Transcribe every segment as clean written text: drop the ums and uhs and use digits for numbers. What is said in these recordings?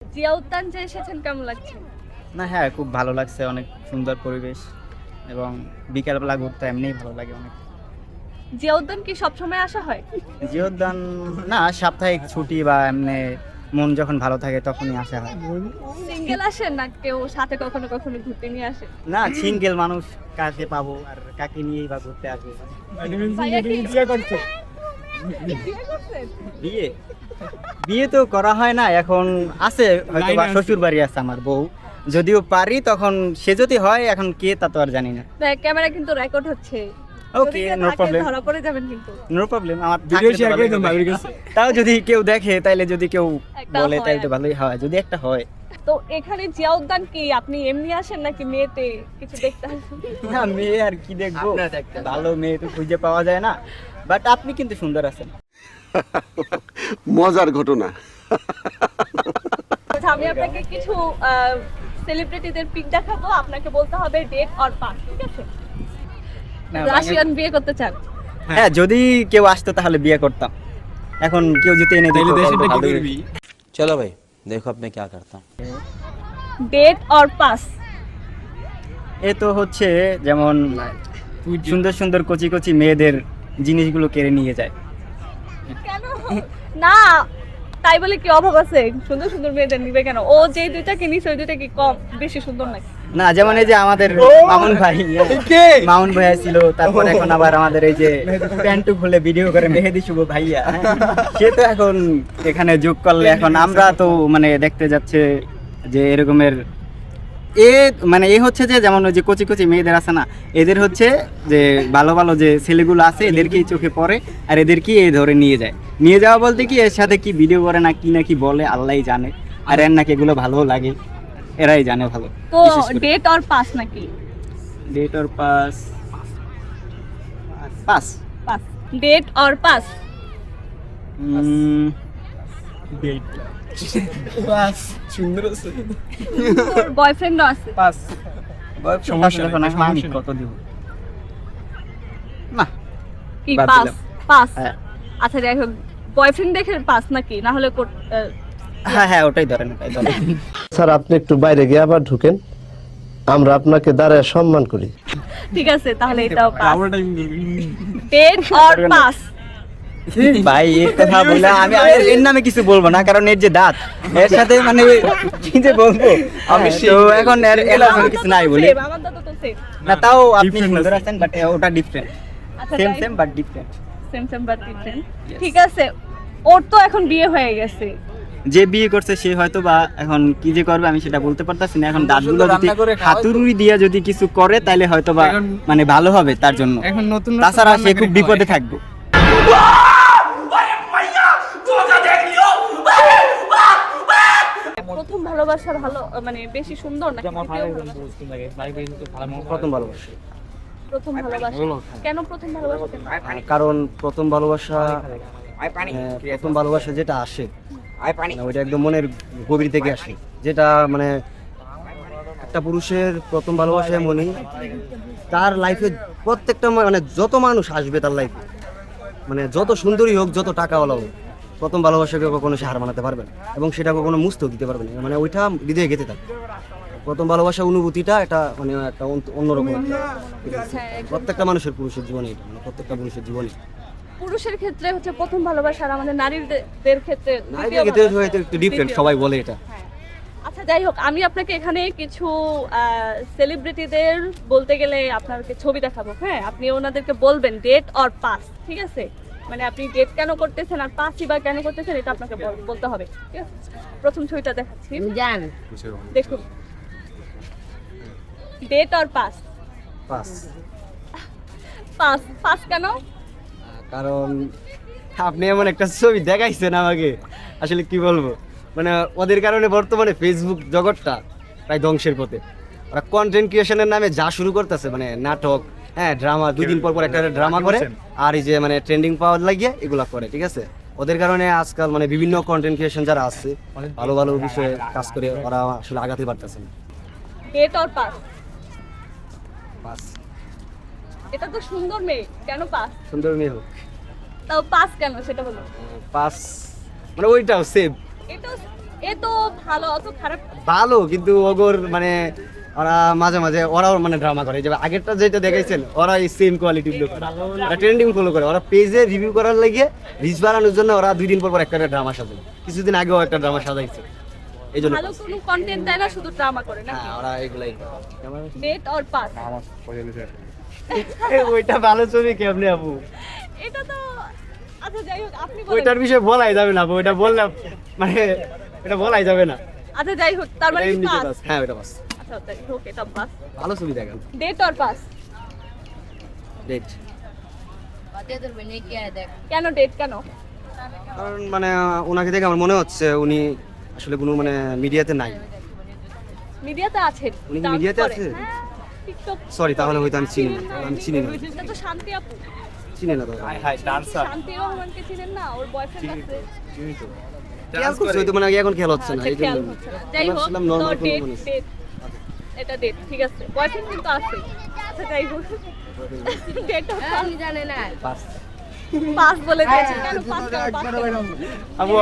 জিয়া উদ্যান যে এসেছেন কেমন লাগছে? না হ্যাঁ, খুব ভালো লাগছে, অনেক সুন্দর পরিবেশ এবং বিকালবেলা ঘুরতে এমনিই ভালো লাগে অনেক। জিয়া উদ্যান কি সবসময় আসা হয়? জিওদান না, সাপ্তাহিক ছুটি বা এমনি মন যখন ভালো থাকে তখনই আসা হয়। সিঙ্গেল আসেন না কেউ সাথে কখনো কখনো ঘুরতে নিয়ে আসে? না, সিঙ্গেল মানুষ কাকে পাবো আর কাকে নিয়েই বা ঘুরতে আসবে। ভাইয়া কি বিয়ে করছেন? বিয়ে বিয়ে তো করা হয় না এখন, আছে হয়তো বা শ্বশুর বাড়ি আছে আমার বউ, যদিও পারি তখন সে যদি হয়, এখন কে তা তো আর জানি না। ক্যামেরা কিন্তু রেকর্ড হচ্ছে। ওকে, নো প্রবলেম, ধরা পড়ে যাবেন কিন্তু। No problem. আমার ভিডিও শেয়ার করে দেন ভাবির কাছে। তাও যদি কেউ দেখে, তাইলে যদি কেউ একটা বলে হয় তাইলে তো আর কি। ভালোই হয়, যদি একটা হয়। তো এখানে জিয়া উদ্যান কি আপনি এমনি আসেন নাকি মেয়েতে কিছু দেখতে আসেন? না, মেয়ে আর কি দেখবো, ভালো মেয়ে তো খুঁজে পাওয়া যায় না। বাট আপনি কিন্তু সুন্দর আছেন। মজার ঘটনা। আচ্ছা, আমি আপনাকে কিছু সেলিব্রিটিদের পিক দেখাবো, আপনাকে বলতে হবে ডেট অর পাস, ঠিক আছে? না, রাশিয়ান বিয়ে করতে চান? হ্যাঁ, যদি কেউ আসতো তাহলে বিয়ে করতাম। এখন কেউ যদি এনে দিত তাইলে তাহলে দেশটা তো কি ভালোই। করবি? चलो भाई देखो अब मैं क्या करता हूँ। Date or pass? এ তো হচ্ছে যেমন সুন্দর সুন্দর কচি কচি মেয়েদের জিনিসগুলো কেড়ে নিয়ে যায়। কেন? না, তাই বলে কি অভাব আছে? সুন্দর সুন্দর মেয়েদের নিবে কেন? ও যে দুইটাকে নিছে ওই দুইটা কি কম বেশি সুন্দর নাকি? না, যেমন এই যে আমাদের মামুন ভাই, মামুন ভাইয়া ছিল, তারপর এখন আবার আমাদের এই যে প্যান্টু খুলে ভিডিও করে মেহেদি শুভ ভাইয়া, হ্যাঁ, সে তো এখন এখানে যোগ করলে এখন আমরা তো মানে দেখতে যাচ্ছে যে এরকমের মানে এ হচ্ছে যে যেমন ওই যে কচি কচি মেয়েদের আছে না, এদের হচ্ছে যে ভালো ভালো যে ছেলেগুলো আছে এদেরকেই চোখে পড়ে আর এদেরকেই এই ধরে নিয়ে যায়। নিয়ে যাওয়া বলতে কি, এর সাথে কি ভিডিও করে না কি বলে আল্লাহই জানে, আর এর নাকি এগুলো ভালো লাগে, এরাই জানে ভালো। তো বিশেষ করে। ডেট অর পাস নাকি? Date or pass? Pass. Pass. Date or pass? সুন্দর আছে। তোর বয়ফ্রেন্ডও আছে? পাস। সমস্যা সমস্যা নাই, এখন আমি সমস্যা কত দিব? না, কি বাদ পাস? দিলাম। পাস। হ্যাঁ আচ্ছা যাই হোক, বয়ফ্রেন্ড দেখে পাস নাকি? না হলে হ্যাঁ, ওটাই ধরেন, ওটাই ধরেন। স্যার আপনি একটু বাইরে গিয়ে আবার ঢুকেন, আমরা আপনাকে দাঁড়ায় সম্মান করি। ঠিক আছে, তাহলে এটাও পাস। আবার টাইম দিবি। Date or pass? ভাই এর কথা বলে আমি এর নামে কিছু বলবো না, কারণ এর যে দাঁত, এর সাথে মানে কি যে বলবো আমি, তো এখন এর নামে কিছু নাই বলি। আমার দাদা তো সেম। না, তাও আপনি Different সুন্দর আছে। আছেন, বাট ওটা ডিফারেন্ট। আচ্ছা same same but different. Same but different. ঠিক আছে, ওর তো এখন বিয়ে হয়ে গেছে। যে বিয়ে করছে সে হয়তো বা এখন কি যে করবে আমি সেটা বলতে পারতাছি না। এখন দাঁতগুলো যদি হাতুড়ি দিয়ে যদি কিছু করে তাহলে হয়তো বা মানে ভালো হবে তার জন্য। এখন নতুন তাছাড়া সে খুব বিপদে থাকবে। প্রথম ভালোবাসা ভালো মানে বেশি সুন্দর নাকি দ্বিতীয় ভালোবাসা? প্রথম ভালোবাসা, প্রথম ভালোবাসা। কেন প্রথম ভালোবাসা? কেন? কারণ প্রথম ভালোবাসা, প্রথম ভালোবাসা যেটা আসে মানে ওইটা একদম মনের গভীর থেকে আসে, যেটা মানে একটা পুরুষের প্রথম ভালোবাসা এমনই, তার লাইফে প্রত্যেকটা মানে যত মানুষ আসবে তার লাইফে, মানে যত সুন্দরী হোক, যত টাকাওয়ালা হোক, প্রথম ভালোবাসাকে কখনো সে হার মানাতে পারবে না এবং সেটা কখনো মুছতেও দিতে পারবে না, মানে ওইটা হৃদয়ে গেঁথে থাকে। প্রথম ভালোবাসা অনুভূতিটা এটা মানে একটা অন্যরকম একটা feelings। প্রত্যেকটা মানুষের পুরুষের জীবনে এটা, মানে প্রত্যেকটা পুরুষের জীবনে পুরুষের ক্ষেত্রে হচ্ছে প্রথম ভালোবাসা, আর আমাদের নারীদের ক্ষেত্রে দ্বিতীয় নারীদের ভালোবাসা। হয়তো একটু ডিফারেন্ট, সবাই বলে এটা। হ্যাঁ। আচ্ছা যাই হোক, আমি আপনাকে এখানে কিছু সেলিব্রিটিদের বলতে গেলে আপনাকে ছবি দেখাবো, হ্যাঁ, আপনি ওনাদেরকে বলবেন ডেট অর পাস, ঠিক আছে? মানে আপনি ডেট কেন করতেছেন আর পাসই বা কেন করতেছেন এটা আপনাকে বলতে হবে, ঠিক আছে? প্রথম ছবিটা দেখাচ্ছি, দেখুন। Date or pass? Pass. Pass. Pass কেন? কারণ আপনি এমন একটা ছবি দেখাইছেন আমাকে, আসলে কি বলবো, মানে ওদের কারণে বর্তমানে ফেসবুক জগৎটা প্রায় ধ্বংসের পথে। ওরা কন্টেন্ট ক্রিয়েশনের নামে যা শুরু করতেছে, মানে নাটক, হ্যাঁ, ড্রামা, 2 দিন পর একটা ড্রামা করে, আর এই যে মানে ট্রেন্ডিং পাওয়ার লাগিয়ে এগুলা করে, ঠিক আছে? ওদের কারণে আজকাল মানে বিভিন্ন কন্টেন্ট ক্রিয়েশন যারা আছে ভালো ভালো বিষয়ে কাজ করে ওরা আসলে আগাতে পারতেছে না। Date or pass? পাস। এটা তো সুন্দর মেয়ে, কেন পাস? সুন্দর মেয়ে হোক, তাও পাস কেন সেটা বলো। পাস মানে ওইটাও সেভ। এটা এ তো ভালো, অত খারাপ। ভালো, কিন্তু ওগর মানে ওরা মাঝে মাঝে ওরাও মানে ড্রামা করে, যে আগেরটা যেটা দেখাইছেন ওরা এই সেম কোয়ালিটি গুলো করে, ওরা ট্রেন্ডিং ফলো করে, ওরা পেজে রিভিউ করার লাগে রিচ বাড়ানোর জন্য ওরা 2 দিন পর পর একটা ড্রামা সাজায়। কিছুদিন আগেও একটা ড্রামা সাজাইছে, এই জন্য ভালো কোনো কন্টেন্ট দেয় না, শুধু ড্রামা করে না। হ্যাঁ ওরা এগুলাই ডেট অর পাস? ওইটা ভালো ছবি কেমনে আপু? এটা তো আচ্ছা যাই হোক, আপনি বলেন। ওইটার বিষয়ে বলাই যাবে না আপু, ওইটা বললাম মানে এটা বলাই যাবে না। আচ্ছা যাই হোক, তার মানে এমনিতে পাস। বাস, হ্যাঁ ওইটা বাস। আচ্ছা যাই হোক, এটা পাস। ভালো ছবি দেখান। Date or pass? ডেট। কেন ডেট, কেন? কারণ মানে ওনাকে দেখে আমার মনে হচ্ছে উনি আসলে কোনো মানে মিডিয়াতে নাই। মিডিয়াতে আছেন? উনি কি dance মিডিয়াতে করে? আছে? হ্যাঁ, টিকটক সরি, তাহলে হয়তো আমি চিনি না, আমি চিনি না, এটা তো শান্তি আপু। চিনি না তাহলে। হাই ডান্সার শান্তি রহমানকে চিনেন না? ওর বয়ফ্রেন্ড আছে। খেয়াল করছি, হয়তো মানে এখন খেয়াল হচ্ছে না, আচ্ছা, এই খেয়াল জন্য হচ্ছে না। যাই হোক, ভাবছিলাম তো normal কোনো ডেট মানুষ। ডেট এটা ডেট, ঠিক আছে। বয়ফ্রেন্ড কিন্তু আছে। আচ্ছা যাই হোক, ডেট জানে না, বাস। পাস বলে দিয়েছে। কেন পাস, কেন পাস কেন? আপু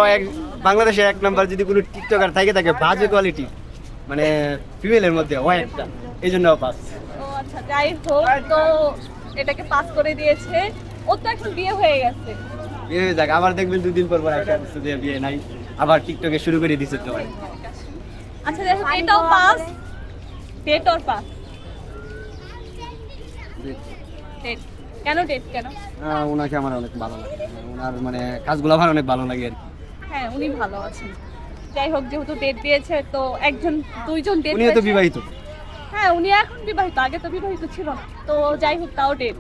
বাংলাদেশে 1 নাম্বার যদি কোনো টিকটকার থাকে বাজে কোয়ালিটি মানে ফিমেলের মধ্যে হয় একটা, এই জন্য পাস। ও আচ্ছা, যাই হোক, তো এটাকে পাস করে দিয়েছে। ওর তো এখন বিয়ে হয়ে গেছে। বিয়ে হয়ে যাক, আবার দেখবেন 2 দিন পর পর একটা কিছু দিয়ে বিয়ে নাই, আবার টিকটকে শুরু করে দিছে তো। আচ্ছা যাই হোক, এটাও pass. Date or pass? Date. কেন ডেট, কেন? ওনাকে আমার অনেক ভালো লাগে, ওনার মানে কাজগুলো আমার অনেক ভালো লাগে আর কি। হ্যাঁ, উনি ভালো আছেন। যাই হোক, যেহেতু ডেট দিয়েছে, তো দুইজন ডেট উনিও তো বিবাহিত। হ্যাঁ, উনি এখন বিবাহিত, আগে তো বিবাহিত ছিল না। তো যাই হোক, তাও ডেট।